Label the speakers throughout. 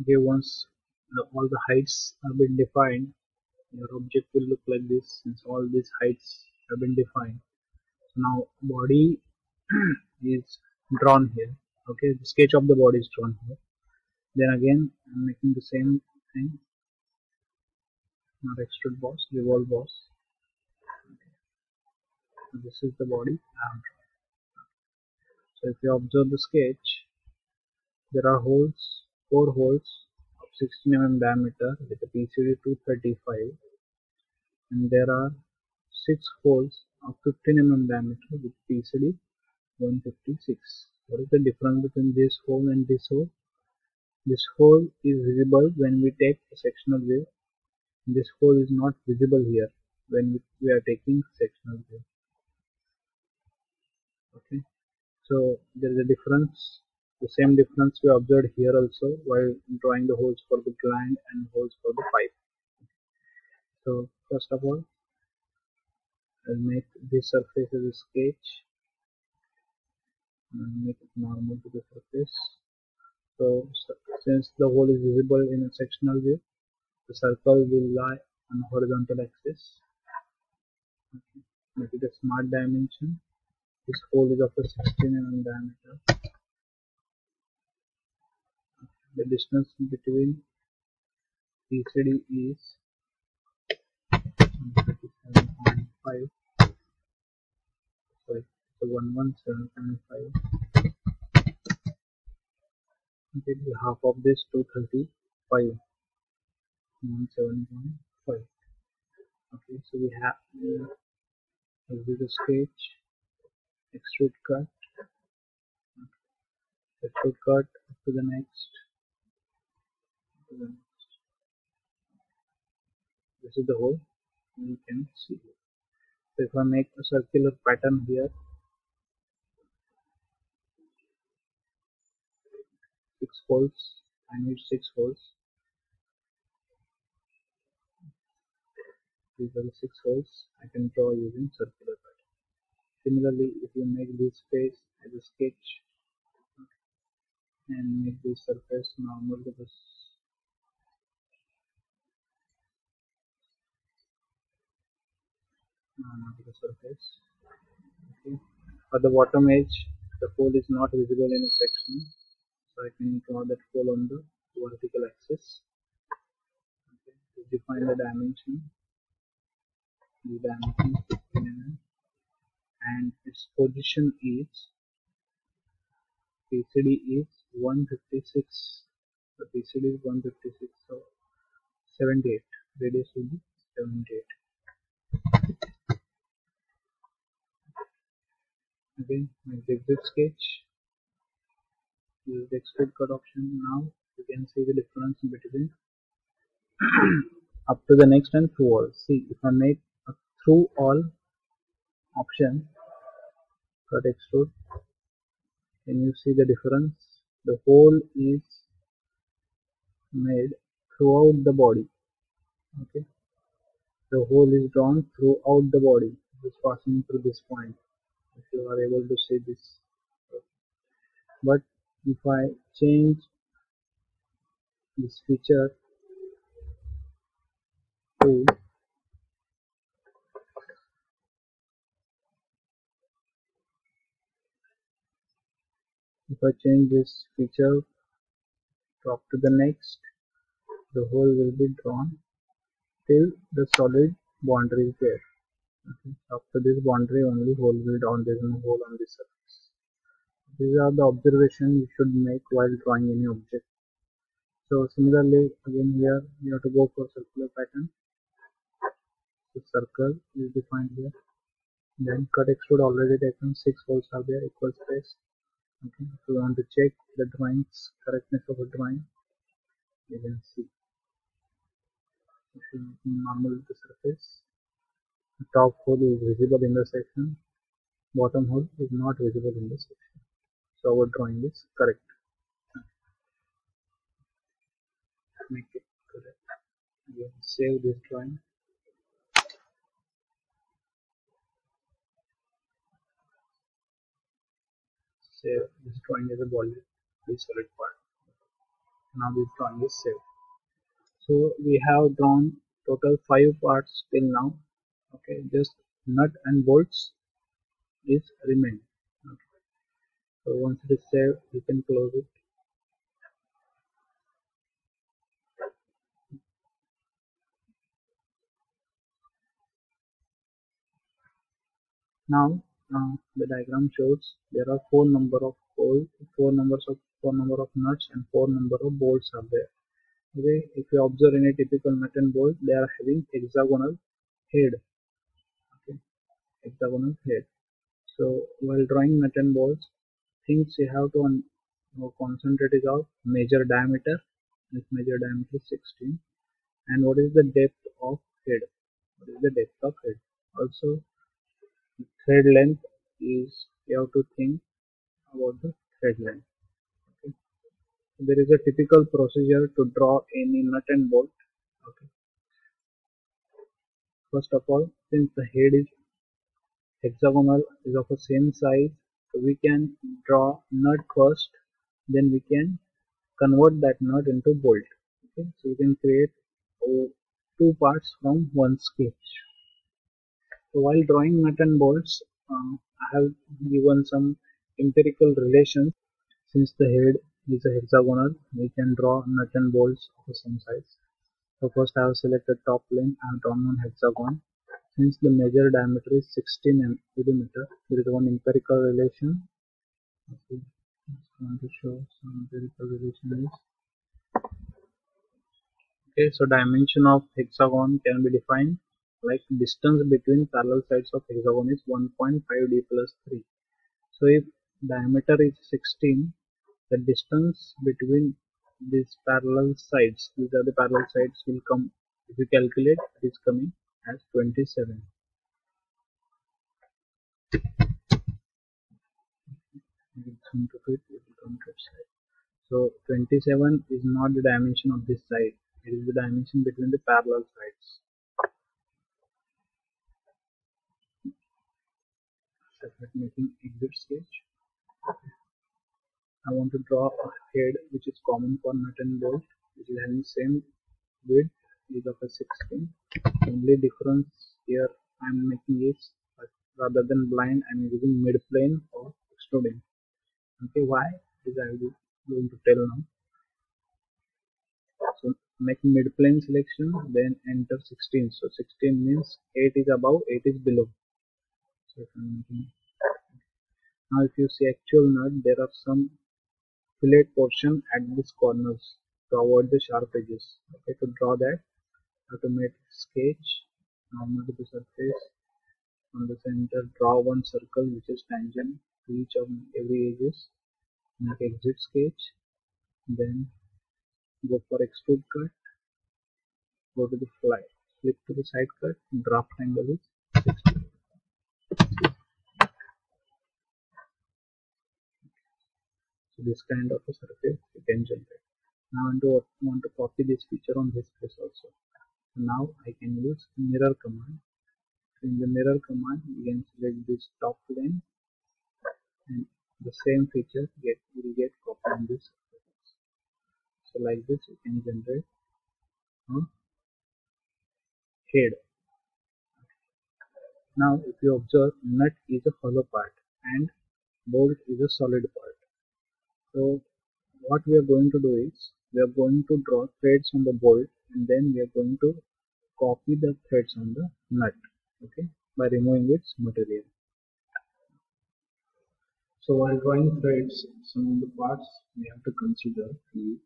Speaker 1: Okay, once all the heights have been defined, your object will look like this since all these heights have been defined. So now body is drawn here. Okay, the sketch of the body is drawn here. Then again I'm making the same thing, not extrude boss, revolve boss. So this is the body I have drawn. So if you observe the sketch, there are holes, 4 holes of 16 mm diameter with a PCD 235, and there are 6 holes of 15 mm diameter with PCD 156. What is the difference between this hole and this hole? This hole is visible when we take a sectional view. This hole is not visible here when we are taking sectional view. Okay, so there is a difference. The same difference we observed here also while drawing the holes for the gland and holes for the pipe. So first of all, I'll make this surface as a sketch and make it normal to the surface. So since the hole is visible in a sectional view, the circle will lie on horizontal axis. Okay. Make it a smart dimension. This hole is of a 16 mm diameter. The distance between PCD is 137.5. Sorry, so 117.5. Okay, half of this 235. 117.5. Okay, so we have do the sketch, extrude cut, to the next. This is the hole you can see. So if I make a circular pattern here, 6 holes, I need 6 holes. These are the 6 holes I can draw using circular pattern. Similarly, if you make this face as a sketch and make this surface normal to the surface. Okay. For the bottom edge, the hole is not visible in a section, so I can draw that hole on the vertical axis. Okay. To define the dimension, the dimension is 15 mm, and its position is PCD is 156. The PCD is 156, so 78. Radius will be 78. Again, make the exit sketch. Use the extrude cut option. Now you can see the difference between up to the next and through all. See, if I make a through all option, cut extrude, can you see the difference? The hole is made throughout the body. Okay, the hole is drawn throughout the body. It is passing through this point. If you are able to see this, but if I change this feature to up to the next, the hole will be drawn till the solid boundary is there. Okay. Up to this boundary only hole will be drawn. There is no hole on this surface. These are the observations you should make while drawing any object. So similarly, again here you have to go for circular pattern. The circle is defined here. Then cut extrude already taken, 6 holes are there, equal space. Okay. If you want to check the drawing's correctness of a drawing, you can see. If you normal the surface, the top hole is visible in the section, bottom hole is not visible in the section. So our drawing is correct. Make it correct. Again, save this drawing. Save this drawing as a solid part. Now this drawing is saved. So we have drawn total 5 parts till now. Okay, just nut and bolts is remain. Okay. So once it is saved, you can close it. Now the diagram shows there are four number of nuts and four number of bolts are there. Okay, if you observe any typical nut and bolt, they are having hexagonal head. Okay, hexagonal head. So while drawing nut and bolts, things you have to concentrate is of major diameter. This major diameter is 16, and what is the depth of head? What is the depth of head? Also, thread length is you have to think about the thread length. Okay. So there is a typical procedure to draw any nut and bolt. Okay. First of all, since the head is hexagonal, is of the same size, so we can draw nut first, then we can convert that nut into bolt. Okay. So we can create two parts from one sketch. So while drawing nut and bolts, I have given some empirical relations. Since the head is a hexagonal, we can draw nut and bolts of the same size. So first I have selected top plane and drawn one hexagon. Since the major diameter is 16 millimeter, there is one empirical relation. Okay, I just want to show some empirical relation is. Okay, so dimension of hexagon can be defined like distance between parallel sides of hexagon is 1.5 d plus 3. So if diameter is 16, the distance between these parallel sides, these are the parallel sides, will come, if you calculate, it is coming as 27. So 27 is not the dimension of this side, it is the dimension between the parallel sides. Separate making exit sketch. I want to draw a head which is common for nut and bolt, which is having same width, is of a 16. Only difference here I am making is rather than blind I am using mid plane or extruding. Okay, why? This I will be going to tell now. So make mid plane selection, then enter 16. So 16 means 8 is above, 8 is below. So if I'm making, now if you see actual nut, there are some fillet portion at these corners to avoid the sharp edges. Okay, to draw that, I have to make sketch, normal to the surface. On the center, draw one circle which is tangent to each of every edges. Make exit sketch, then go for extrude cut, go to the fly, flip to the side cut, draft angle is 60. So this kind of a surface you can generate. Now I want to copy this feature on this face also. So now I can use mirror command. So in the mirror command, we can select this top plane, and the same feature will get copied on this surface. So like this, you can generate a head. Now if you observe, nut is a hollow part and bolt is a solid part. So what we are going to do is, we are going to draw threads on the bolt and then we are going to copy the threads on the nut, okay, by removing its material. So while drawing threads, some of the parts we have to consider the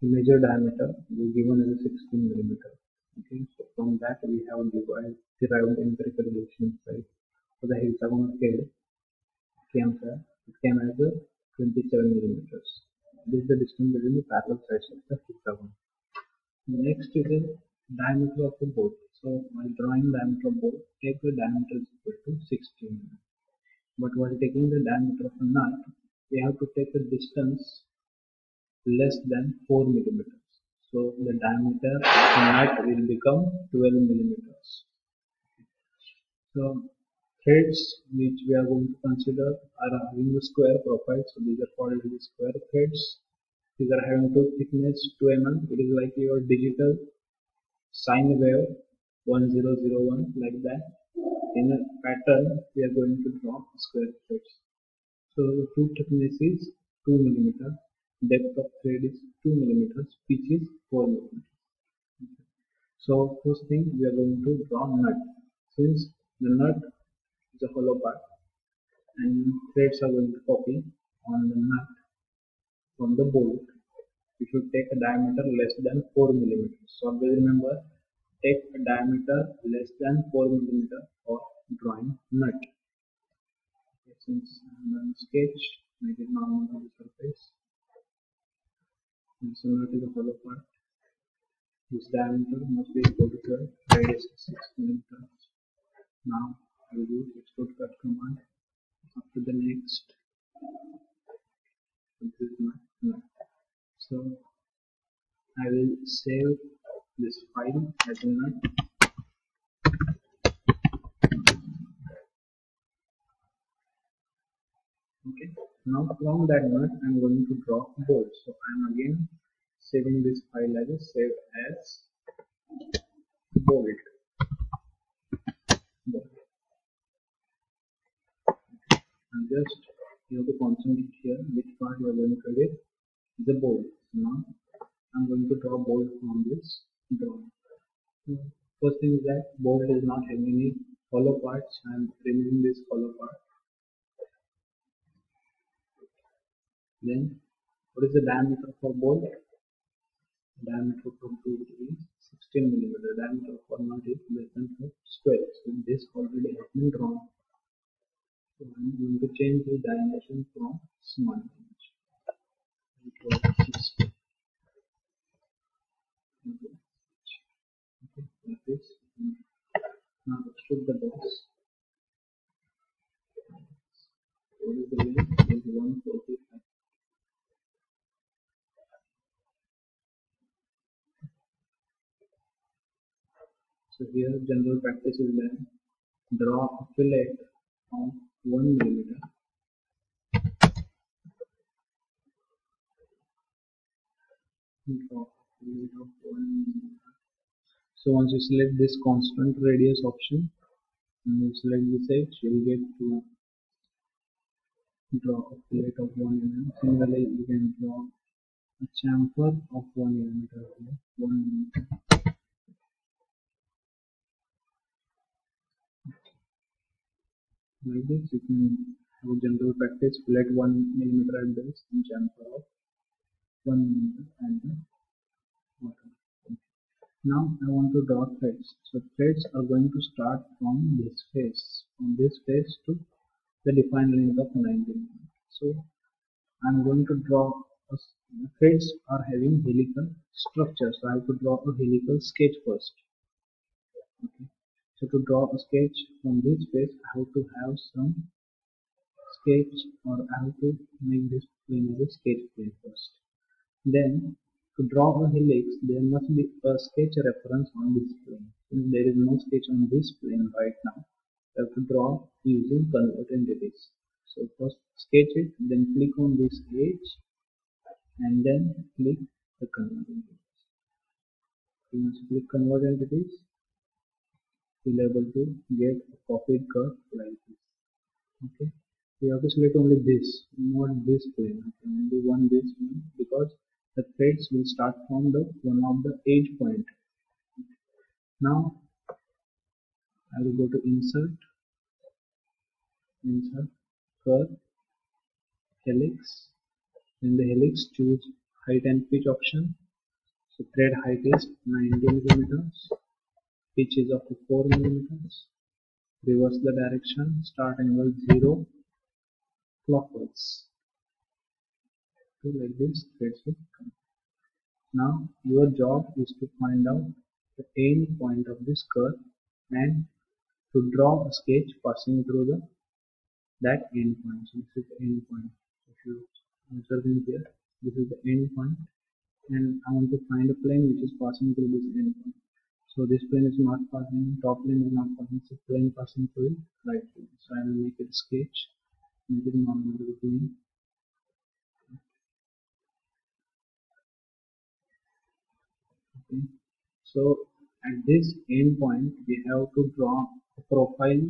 Speaker 1: major diameter is given as 16 millimeter. Okay, so from that we have derived empirical relations, right? So the hexagonal head came as a 27 millimeters. This is the distance between the parallel sides of the hexagon. Next is the diameter of the bolt. So while drawing diameter of bolt, take the diameter is equal to 16. But while taking the diameter of a nut, we have to take a distance less than 4 millimeters. So the diameter of the nut will become 12 millimeters. So threads which we are going to consider are having the square profile. So these are called the square threads. These are having two thickness 2 mm. It is like your digital sine wave 1001, like that. In a pattern, we are going to draw square threads. So the two thickness is 2 mm, depth of thread is 2 mm, pitch is 4 mm. So first thing, we are going to draw nut. Since the nut is a hollow part and threads are going to copy on the nut from the bolt, we should take a diameter less than 4 mm. So always remember, take a diameter less than 4 mm for drawing nut. Okay, since I'm going to sketch, make it normal on the surface. And so nut is a hollow part. This diameter must be equal to 12, radius is 6 mm. Now I will use extrude cut command. After the next, this is my nut. So I will save this file as a nut. Okay. Now from that nut I am going to draw bolt. So I am again saving this file as a save as bolt. And just you have to concentrate here which part you are going to edit the bolt. So now I am going to draw bolt from this drawing. So first thing is that bolt is not having any hollow parts. I am removing this hollow part. Then what is the diameter for bolt? Diameter for bolt is 16 mm. Diameter for nut is less than 4 square. So this already has been drawn. So I am going to change the dimension from small dimension. It was 60. Okay, like this. Now extrude the box. What is the length? It is 145. So here general practice is that draw a fillet of 1 mm. Draw a fillet of 1 mm. So once you select this constant radius option and you select this edge, you will get to draw a fillet of 1 mm. Similarly, you can draw a chamfer of 1 mm. 1 mm. Like this, you can have a general practice, fillet 1 mm at base and chamfer of 1 mm at the bottom. Now I want to draw threads. So threads are going to start from this face to the defined length of 90 mm. So I am going to draw threads are having helical structure. So I have to draw a helical sketch first. Okay. So to draw a sketch from this face, I have to have some sketch, or I have to make this plane as a sketch plane first. Then to draw a helix, there must be a sketch reference on this plane. Since there is no sketch on this plane right now, I have to draw using convert entities. So first sketch it, then click on this edge, and then click the convert entities. Once you click convert entities, you will be able to get a copied curve like this. Okay, you have to select only this, not this plane. Okay, only one this one, because the threads will start from the one of the edge point. Now I will go to insert, curve, helix. In the helix, choose height and pitch option. So thread height is 90 millimeters, pitch is up to 4 millimeters. Reverse the direction, start angle 0 clockwise. So like this, threads will come. Now your job is to find out the end point of this curve and to draw a sketch passing through that end point. So this is the end point. If you observe in here, this is the end point, and I want to find a plane which is passing through this end point. So this plane is not passing, top plane is not passing, it's a plane passing through it, right plane. So I will make it a sketch, make it normal to the plane. Okay. So at this end point we have to draw a profile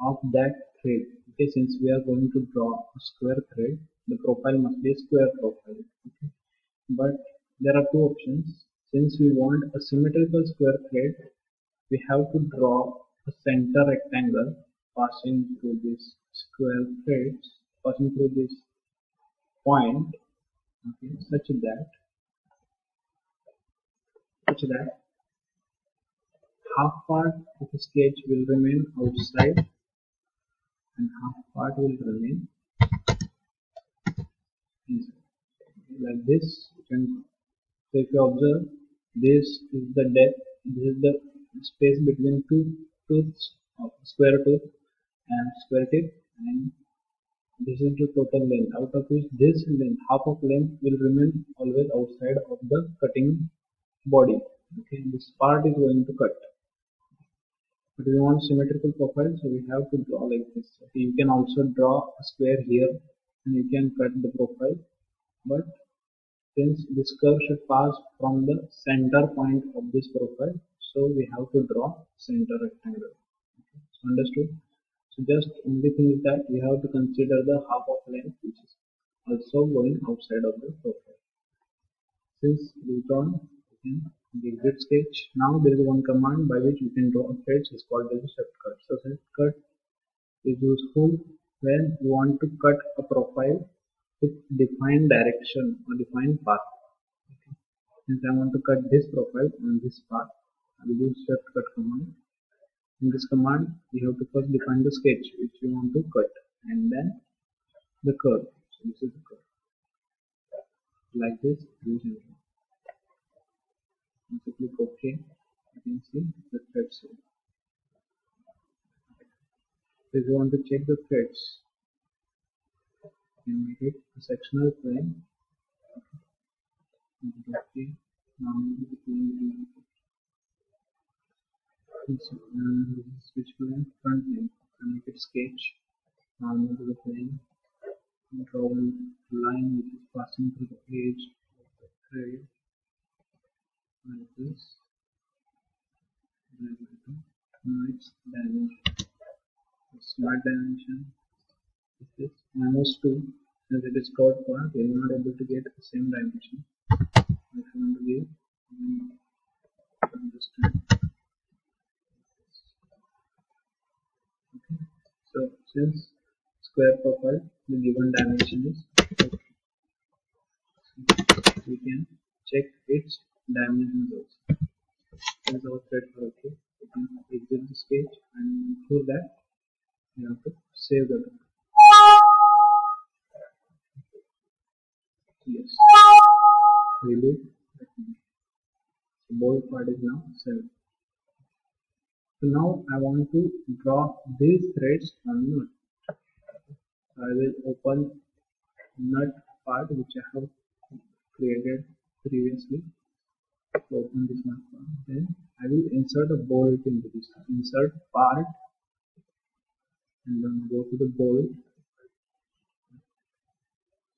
Speaker 1: of that thread. Okay, since we are going to draw a square thread, the profile must be a square profile. Okay. But there are two options. Since we want a symmetrical square thread, we have to draw a center rectangle passing through this square threads, passing through this point, okay, such that half part of the sketch will remain outside and half part will remain inside. Like this, you can. So if you observe, this is the depth, this is the space between two tooths of square tooth and square tip, and this is the total length. Out of which this length, half of length will remain always outside of the cutting body. Okay, this part is going to cut. But we want symmetrical profile, so we have to draw like this. Okay, you can also draw a square here and you can cut the profile, but since this curve should pass from the center point of this profile, so we have to draw center rectangle. Okay, so understood? So just only thing is that we have to consider the half of length which is also going outside of the profile. Since it is drawn, we can the exit sketch. Now there is one command by which we can draw a thread. It's called as a shift cut. So shift cut is useful when you want to cut a profile with defined direction or defined path. Okay. Since I want to cut this profile on this path, I will use shift cut command. In this command, you have to first define the sketch which you want to cut, and then the curve. So this is the curve. Like this, use enter. Once you click OK, you can see the threads here. If you want to check the threads, you can make it a sectional plane. Okay. Now the plane is switch plane, front plane. And make it sketch. Now move to the plane. Draw a line which is passing through the edge of the thread. Like this. Now its dimension. The smart dimension is -2. Since it is curved part, we are not able to get the same dimension. If you want to give, understand. Okay. So since square profile, the given dimension is okay. So we can check its dimensions also. Since our threads are okay, we can exit the sketch, and through that we have to save the drawing. Yes. Really? So both part is now saved. So now I want to draw these threads on nut. So I will open nut part which I have created previously. So open this nut part. Then I will insert a bolt into this. Insert part and then go to the bolt.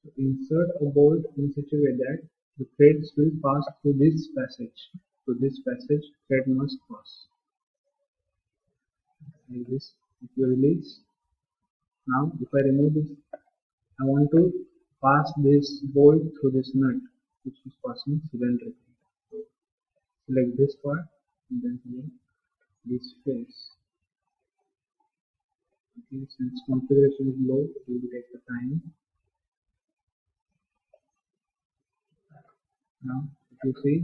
Speaker 1: So insert a bolt in such a way that the threads will pass through this passage. So this passage thread must pass. Like this. If you release, now if I remove this, I want to pass this bolt through this nut which is passing cylindrically. So select this part and then select this face. Okay, since configuration is low, it will take the time. Now if you see,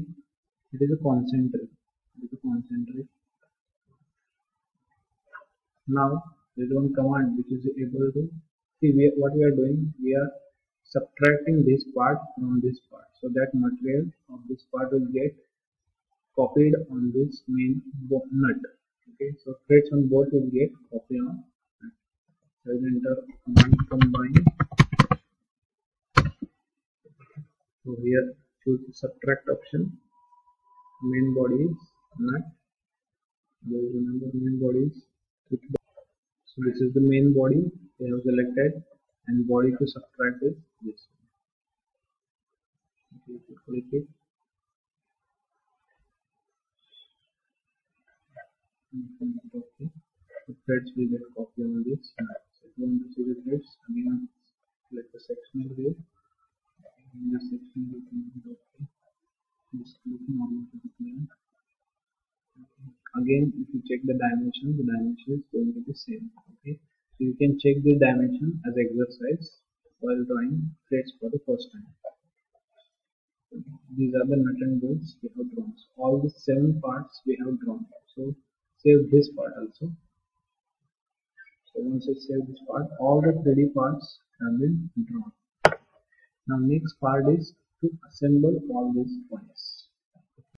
Speaker 1: it is a concentric. Now there is one command which is able to see what we are doing. We are subtracting this part from this part, so that material of this part will get copied on this main nut. Okay, so threads on both will get copied on nut. So enter command combine. So here choose the subtract option. Main body is nut. Remember main body is. So this is the main body we have selected, and body to subtract is this. Okay, click it. Okay. The threads will get copy on this. So if you want to see the threads, again select the sectional view. In the sectional view, okay. Just click normal to the plane. Again, if you check the dimension is going to be same. Okay. So you can check the dimension as exercise while drawing threads for the first time. These are the nut and bolts we have drawn. So all the 7 parts we have drawn. So save this part also. So once I save this part, all the 3D parts have been drawn. Now next part is to assemble all these points.